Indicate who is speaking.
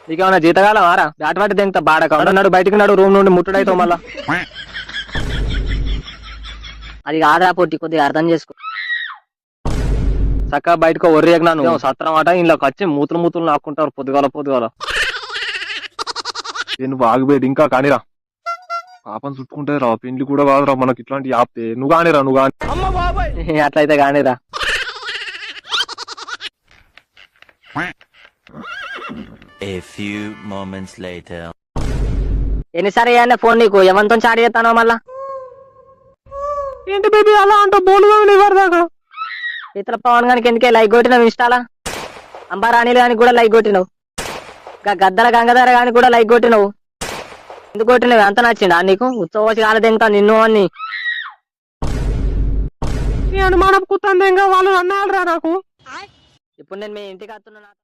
Speaker 1: నీకేమన్నా జీతకాలం ఆరా బ్యాట్ పట్టి తెంగతా బాడక నాడు బయటికి నాడు రూమ్ నుండి ముట్టుడైతావు మళ్ళా
Speaker 2: అది కాదురా పొట్టి, కొద్దిగా అర్థం చేసుకో.
Speaker 1: చక్కగా బయటకు ఒర్రేకు నాను సత్రం అట ఇంట్లోకి వచ్చి మూతులు నాకుంటారు పొద్దుగాల నేను బాగుపోయేది ఇంకా కానీరా పాపం చుట్టుకుంటే రా పిండి కూడా కాదురా మనకి ఇట్లాంటి ఆపితే నువ్వు కానీరా నువ్వు కానీ అట్లయితే కానీరా.
Speaker 3: A few moments later.
Speaker 2: ఎన్నిసారి అయ్యా ఫోన్ నీకు ఎవరితో చాట్ చేస్తానో మళ్ళా?
Speaker 1: ఏంటి బేబీ అలా అంట బోలు దాకా
Speaker 2: ఇతర పవన్ గానికి ఎందుకే లైక్ కొట్టినావు ఇన్స్టాలా? అంబారాణిలు గానికి కూడా లైక్ కొట్టినావు, గద్దల గంగాధర గానికి కూడా లైక్ కొట్టినావు. ఎందుకు కొట్టినవి? అంత నచ్చిండా నీకు? ఉత్సవం కాలదెంతా నిన్ను అని
Speaker 1: అనుమానం కుత్తందేగా వాళ్ళు అన్నారా నాకు.
Speaker 2: ఇప్పుడు నేను మీ ఇంటికి వస్తున్నా.